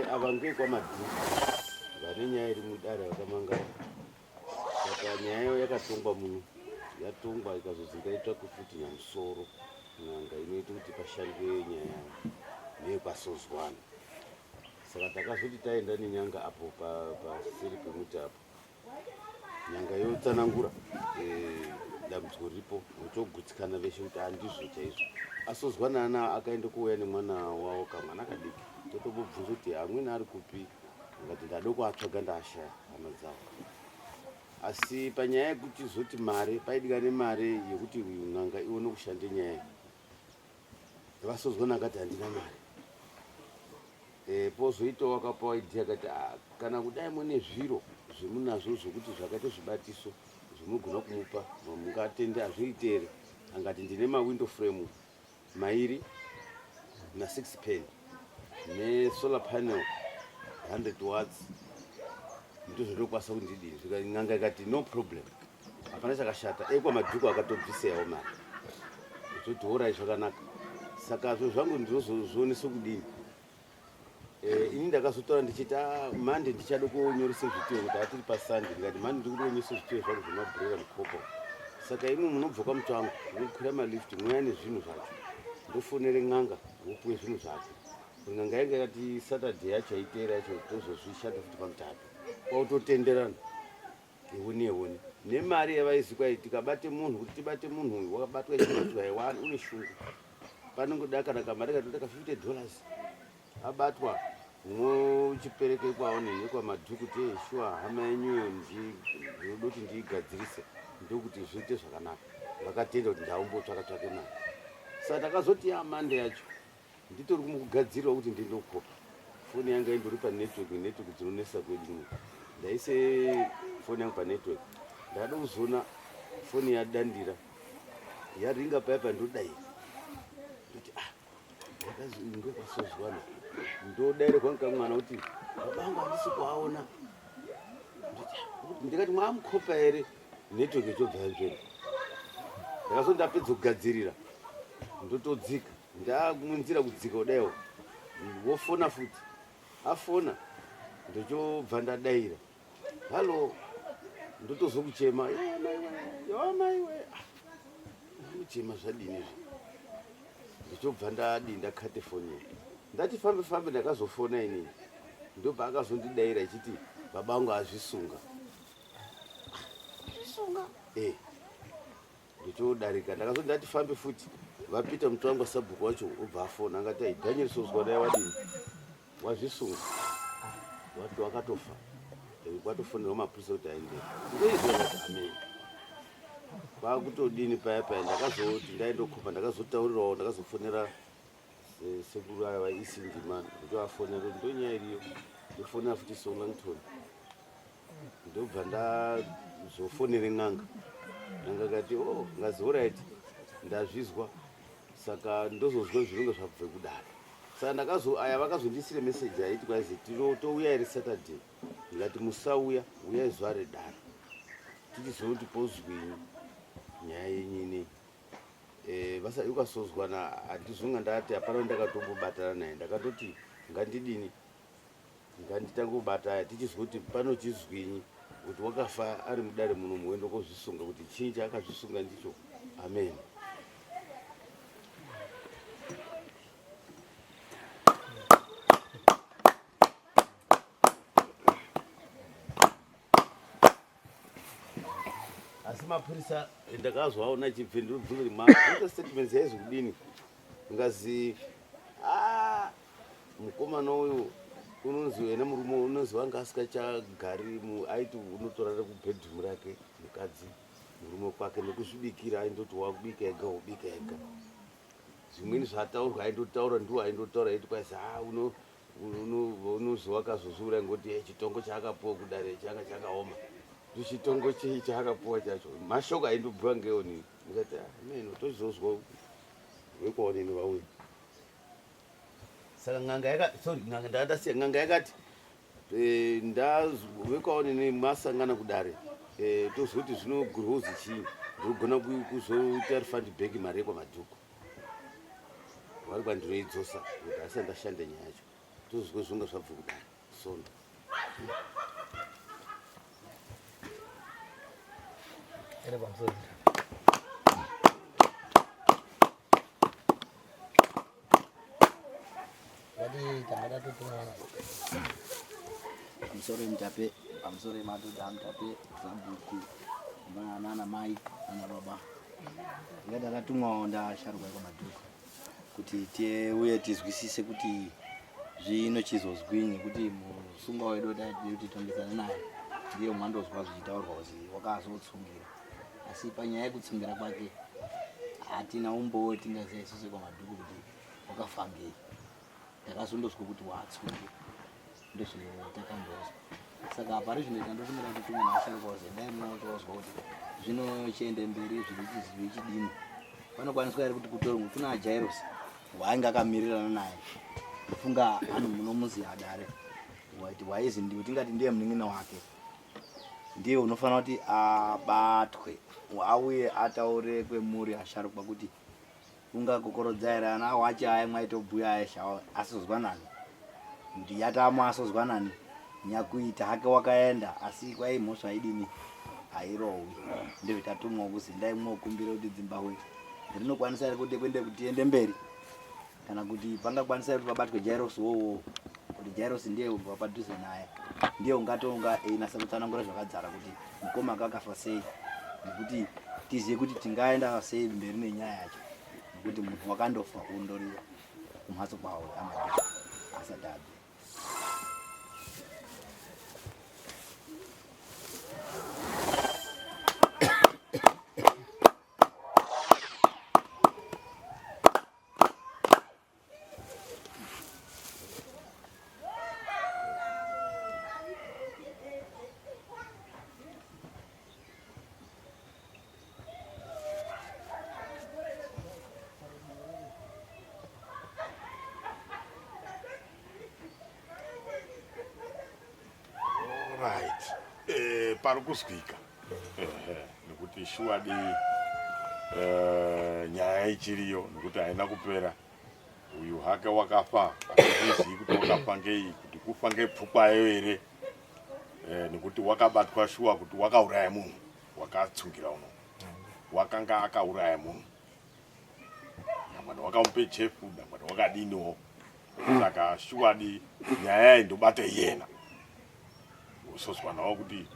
avange kwamadhuku vane nyaya iri mudare vakamangana. Saka nyaya yayo yakatongwa muno, yatongwa ikazozi ngaitsvakwe futi namusoro n'anga inoita kuti pashandwe nyaya yayo neyepasozwana. Saka takazoti taenda nenyanga apo paseri pemuti apo, nyanga yotsanangura dambudziko riripo, notogutsikana veshe kuti handizvo chaizvo. Asozwanana akaenda kuuya nemwana wavo, kamwana kadiki, totobvunza kuti amweni ari kupi, ngati ndade kuatsvaga ndaashaya hama dzavo. Asi panyaya yekuti zoti mare, paidikane mare yekuti n'anga ione kushande nyaya, vasozwana akati handina mare. Pozoitawo wakapawo idea akati kana kudai mune zviro zvemunazvo zvokuti zvakaita zvibatiso zvimugona kumupa mungatende azviite here. Angati ndine mawindow frame mairi na6 pen nesolar panel 100 watts, ndozvinokwanisa kuti ndidini. N'anga ikati no problem, hapana chakashata. Ekwamadhuku akatobvisawo mari, zoti orai zvakanaka. Saka zvo zvangu ndizozvionesa kudini. Ini ndakazotaura ndichiti mande ndichada kunyoresa zvitiro kuti atiri pasande, ndikati mande ndiri kunyoresa zvitiro zvangu zvemabhurera mukopo. Saka imwe munobva kwamuti wangu mukwira malifti mweya nezvinhu zvacho, ndofonere n'anga wopuwe zvinhu zvacho. N'anga yange yakati Saturday yacho yaiteera yacho tozozvishanda futi pamutatu, kwautotenderana iwoni nemari yavaizikwa tikabate munhu, kuti tibate munhu uyu wakabatwa ichibatwa yewani une shungu, panongoda kana kamari katotaka $50 abatwa mochipereke kwawo nekwamadhuku kuti shuwa hama yenyuyo ndinoda kuti ndiigadzirise ndokuti zviite zvakanaka. Vakatenda kuti ndaumbotsvaka mari. Saka takazoti mande yacho nditori kumugadzirawo kuti ndindokopa. Foni yanga indori panetwork dzinonesa kwedu. Ndaise foni yangu panetwork, ndada kuzoona foni yadandira yaringa paya ndodai kuti yakazi ndokwasozwana, ndodairwa nkamwana kuti babangu handisi kuaona. Ndikati mwamukopa here network ichobva yanzvera. Ndakazo ndapedza kugadzirira ndotodzika, ndamunzira kudzika kudaiwo wofona futi. Afona ndochobva ndadaira, halo, ndotozokuchema, yamaiwe kuchema zvadini izvi. Ndichobva ndakate foni, ndati fambe ndakazofona inini, ndobva akazondidaira ichiti babangu azvisunga. Ndochodarika, ndakazondati fambe futi, vapita muti wangu sabhuku wacho obva afona, angati Daniel sozwana wadini wazvisunga, wati wakatofa, kwatofonerwa mapurisa kuti aende. Ndoizvati amen. Kwakutodini paya ndakazoti ndaindokopa, ndakazotaurirawo, ndakazofonera sekuru ava isindima, ndotovafonera ndonyaya iriyo, ndofonera futi Sonangton, ndobva ndazofonere n'anga. N'anga kati ngazi alright, ndazvizwa. Saka ndozozwa zvinenge zvabve kudaro. Saka aya vakazondisire message yaiti kwazi touya here Saturday, ndikati musauya, uyai zuva redare tichizoti pozwinyi nyaya yenyu ineyi. Ukasozwana handizonga ndati hapana ndakatombobatana naye, ndakatoti ngandidini, nganditangobata aya tichizoti panochizwinyi, kuti wakafa ari mudare muno muendo kozvisunga, kuti chii chaakazvisunga ndicho. Amen. Asi mapurisa ndakazwawo nachibve ndobvunza kuti mapurisa statements yaizi kudini, ngazi mukomana uyu unonzi wena murume unonzi wanga asikachagari aiti unotorara kubhedhumu rake mukadzi murume kwake nekuzvibikira, aindoti wakubika ega ubika ega. Zvimweni zvataurwa aindotaura ndiwo aindotaura eiti kwazi unozi wakazozviura ngoti chitongo chaakapuwa kudare changa chakaoma. Chitongo chii chaakapuwa chacho, mashoko aindobhuwa ngeonini. Ndikati ameno tozozwa wekwaonini vauya. Saka n'anga yakati ndavekwaonini mwasangana kudare, tozoti zvinogurwozi chii, ndogona kuzoita refund back mari yekwamadhuku. Vari kwandinoidzosa kuti asi ndashanda nyaya yacho. tozwe zvonga zvabva kudai sono ere pamusoro pamusoro mutape pamusoro madhodha mutape zambuku nana mai nana baba ngada ratumwawo ndasharukwa kwamadhuku kuti tiuye tizwisise kuti zvinochizozwinyi kuti musungwa wedu kuti tondesana naye ndiye mwandozwa zvichitaurwa kuti wakazotsungira asi panyaya yekutsungira kwake hatina umbowo tingaziva isusu kwamadhuku kuti wakafambei takazondozwa kuti watsungira ndozvinotakandozwa saka pari zvinoita ndotumira kuti mwana asharukwa dai munotozwa kuti zvinochiende mberi zvichidini panokwaniswa here kuti kutorwa kuna Jairus wainge akamirirana naye kufunga anhu munomuzi adare waiti waizi ndiwe tingati ndiye munin'ina wake ndiye unofanira kuti abatwe auye ataure kwemuri asharukwa kuti ungakokorodza here ana wacho aya mwaitobhuya aishawa asizwa nani ndiyatama asozwa nani nyakuita hake wakaenda asi kwai mhosva idini airohwi ndezvitatumwa kuzi ndai mwokumbira kuti Zimbabwe rinokwanisa here kuti kwende kutiende mberi kana kuti pangakwanisa kuti pabatwe Jairus wowo kuti Jairus ndiye wapadhuze naye ndiye ungatonga einasa kutsanangura zvakadzara kuti mukoma kakafa sei nekuti tizive kuti tingaenda sei mberi nenyaya yacho nekuti munhu wakandofa undoriwa kumhatso kwawo amadhuku asadabi parikuzwika nekuti shuwadi nyaya ichiriyo nekuti haina kupera uyu hake wakafa hazvizivi kuti wakafa ngei kuti kufa ngepfukwayo here nekuti wakabatwa shuwa kuti wakauraya munhu wakatsungira uno wakanga akauraya munhu damwana wakamupe chefu damwana wakadiniwo saka shuwadi nyaya indobata iyena usozwa nawo kuti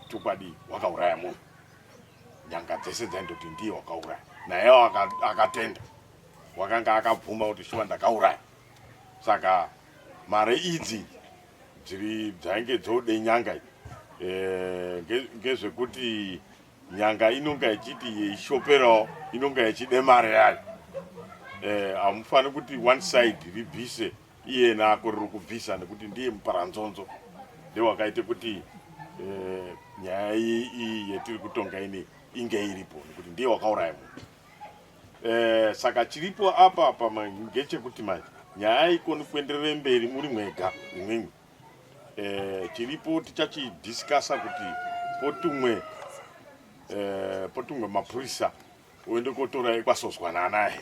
chokwadi wakauraya munhu nyanga dzese dzaindoti ndiye wakauraya naye akatenda wakanga akabvuma kuti shuwa ndakauraya saka mari idzi dzainge dzode nyanga ngezvekuti nyanga inonga ichiti yeishoperawo inonga ichide mari yayo hamufani kuti one side ribvise iyena akorere kubvisa nekuti ndiye muparanzonzo ndewakaite kuti nyaya iyi yetiri kutonga ini inge iripo nekuti ndiye wakauraya munhu saka chiripo apa ngechekuti manje nyaya ikoni kuenderere mberi muri mwega imwimwe chiripo tichachidhiskasa kuti potumwe mapurisa uende kotora ekwasozwana naye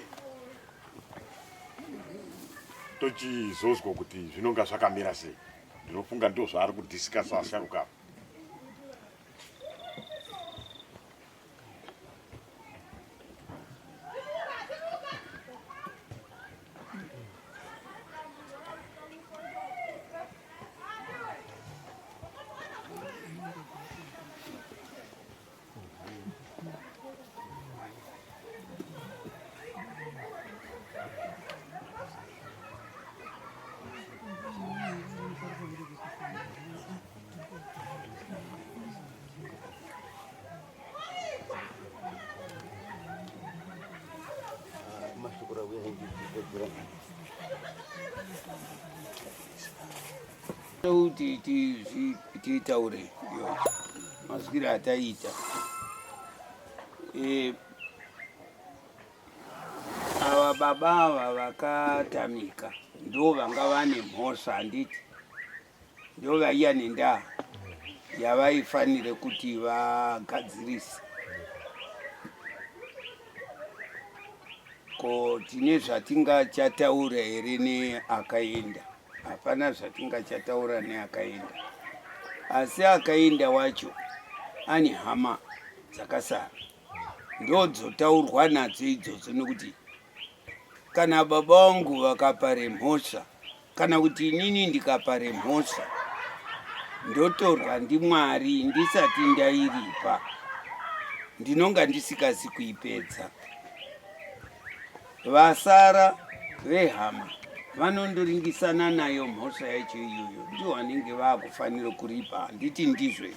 tochizozwa kuti zvinonga zvakamira sei ndinofunga ndizvo zvaari kudhiskasa asharuka titaure mazwiro ataita ava baba ava vakatamika ndo vanga vane mhosva handiti ndo vaiya nendaa yavaifanire kuti vagadzirise ko tine zvatingachataura here neakaenda hapana zvatingachataura neakaenda. Asi akaenda wacho ane hama dzakasara, ndodzotaurwa nadzo idzodzo, nokuti kana baba vangu vakapare mhosva, kana kuti inini ndikapare mhosva, ndotorwa ndiMwari ndisati ndairipa, ndinonga ndisikazi kuipedza. Vasara vehama vanondoringisana nayo mhosva yacho iyoyo, ndiwo vanenge vakufanira kuripa, handiti ndizvo.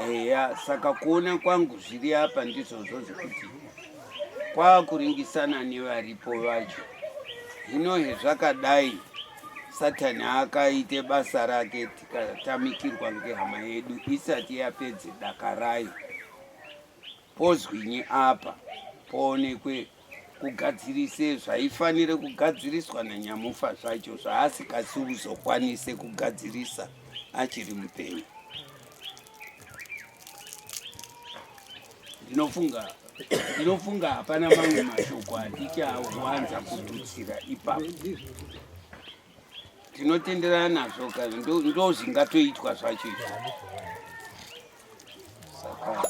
Eya, saka kuona kwangu zviri apa ndizvozvo zvekuti kwakuringisana nevaripo vacho. Hino hezvakadai, Satani akaite basa rake tikatamikirwa ngehama yedu isati yapedze daka rayo. Pozwinyi apa poonekwe kugadzirise zvaifanire kugadziriswa nanyamufa zvacho zvaasikasi kuzokwanise kugadzirisa achiri mupenyu. Ndinofunga hapana mamwe mashoko atichawanza kututsira ipapo. Tinotenderana nazvo kana ndo zvingatoitwa zvacho izvo. Saka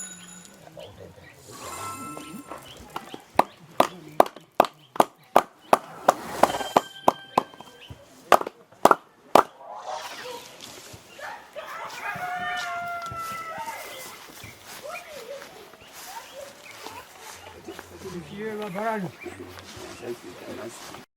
Thank you.